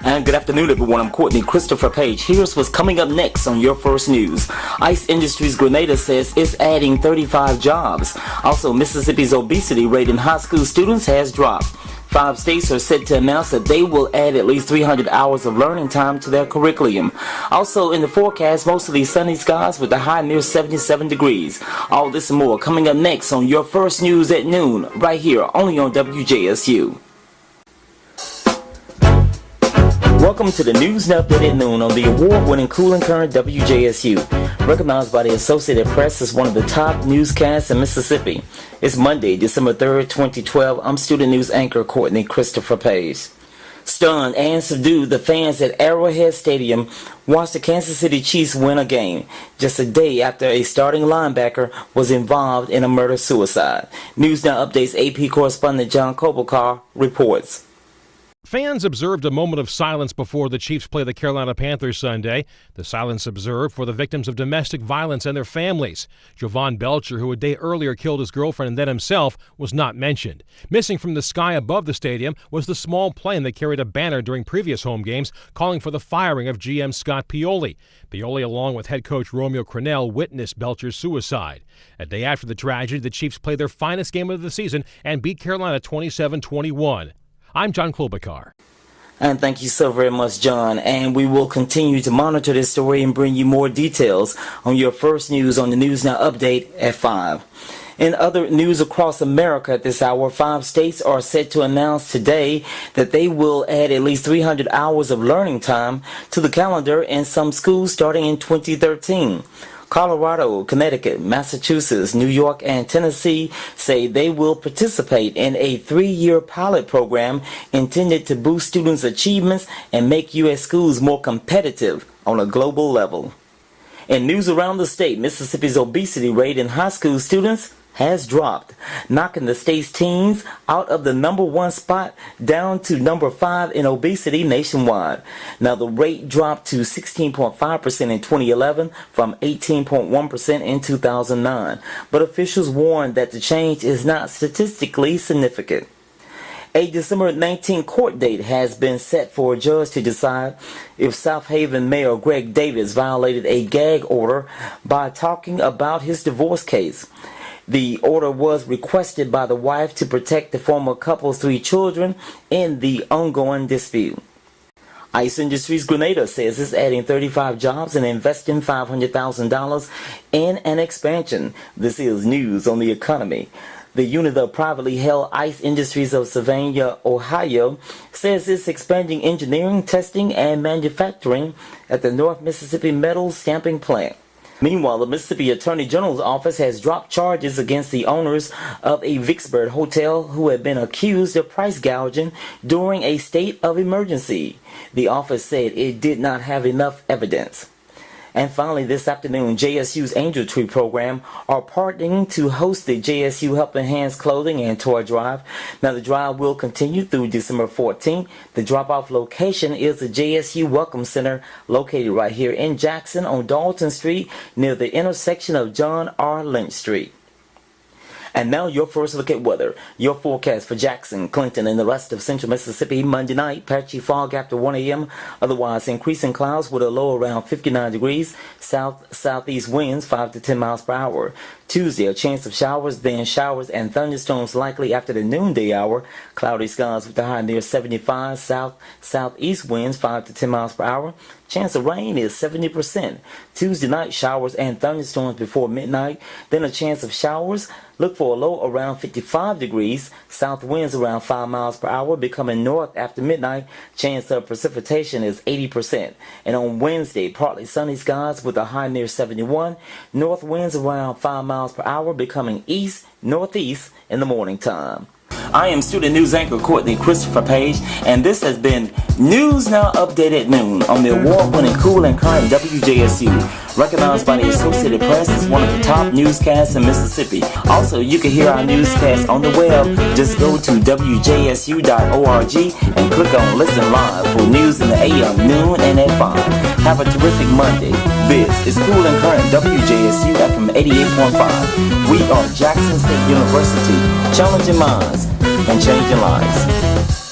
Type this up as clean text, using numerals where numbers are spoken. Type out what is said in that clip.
And good afternoon, everyone. I'm Kourtney, Christopher Paige. Here's what's coming up next on your first news. ICE Industries Grenada says it's adding 35 jobs. Also, Mississippi's obesity rate in high school students has dropped. 5 states are set to announce that they will add at least 300 hours of learning time to their curriculum. Also in the forecast, mostly sunny skies with a high near 77 degrees. All this and more coming up next on your first news at noon, right here, only on WJSU. Welcome to the News and Update at Noon on the award-winning Cool and Current WJSU, recognized by the Associated Press as one of the top newscasts in Mississippi. It's Monday, December 3rd, 2012. I'm student news anchor Kourtney Christopher Paige. Stunned and subdued, the fans at Arrowhead Stadium watched the Kansas City Chiefs win a game just a day after a starting linebacker was involved in a murder-suicide. News Now Update's AP correspondent John Kobelkar reports. Fans observed a moment of silence before the Chiefs play the Carolina Panthers Sunday. The silence observed for the victims of domestic violence and their families. Jovan Belcher, who a day earlier killed his girlfriend and then himself, was not mentioned. Missing from the sky above the stadium was the small plane that carried a banner during previous home games calling for the firing of GM Scott Pioli. Pioli, along with head coach Romeo Crennel, witnessed Belcher's suicide. A day after the tragedy, the Chiefs played their finest game of the season and beat Carolina 27-21. I'm John Klobuchar. And thank you so very much, John. And we will continue to monitor this story and bring you more details on your first news on the News Now Update at 5. In other news across America at this hour, 5 states are set to announce today that they will add at least 300 hours of learning time to the calendar in some schools starting in 2013. Colorado, Connecticut, Massachusetts, New York, and Tennessee say they will participate in a 3-year pilot program intended to boost students' achievements and make U.S. schools more competitive on a global level. In news around the state, Mississippi's obesity rate in high school students has dropped, knocking the state's teens out of the number 1 spot down to number 5 in obesity nationwide. Now, the rate dropped to 16.5% in 2011 from 18.1% in 2009. But officials warned that the change is not statistically significant. A December 19 court date has been set for a judge to decide if South Haven Mayor Greg Davis violated a gag order by talking about his divorce case. The order was requested by the wife to protect the former couple's 3 children in the ongoing dispute. ICE Industries Grenada says it's adding 35 jobs and investing $500,000 in an expansion. This is news on the economy. The unit of privately held ICE Industries of Savannah, Ohio, says it's expanding engineering, testing, and manufacturing at the North Mississippi Metal Stamping Plant. Meanwhile, the Mississippi Attorney General's office has dropped charges against the owners of a Vicksburg hotel who had been accused of price gouging during a state of emergency. The office said it did not have enough evidence. And finally, this afternoon, JSU's Angel Tree program are partnering to host the JSU Helping Hands clothing and toy drive. Now, the drive will continue through December 14th. The drop-off location is the JSU Welcome Center, located right here in Jackson on Dalton Street, near the intersection of John R. Lynch Street. And now your first look at weather. Your forecast for Jackson, Clinton, and the rest of central Mississippi. Monday night, patchy fog after 1 a.m. Otherwise, increasing clouds with a low around 59 degrees. Southeast winds 5 to 10 miles per hour. Tuesday, a chance of showers, then showers and thunderstorms likely after the noonday hour. Cloudy skies with a high near 75. Southeast winds 5 to 10 miles per hour. Chance of rain is 70%. Tuesday night, showers and thunderstorms before midnight. Then a chance of showers. Look for a low around 55 degrees. South winds around 5 miles per hour, becoming north after midnight. Chance of precipitation is 80%. And on Wednesday, partly sunny skies with a high near 71. North winds around 5 miles per hour, becoming east-northeast in the morning time. I am student news anchor Kourtney Christopher Paige, and this has been News Now Update at Noon on the award-winning Cool and Current WJSU, recognized by the Associated Press as one of the top newscasts in Mississippi. Also, you can hear our newscast on the web. Just go to WJSU.org and click on Listen Live for news in the AM, noon, and at 5. Have a terrific Monday. This is Cool and Current WJSU FM 88.5. We are Jackson State University, challenging minds and changing lives.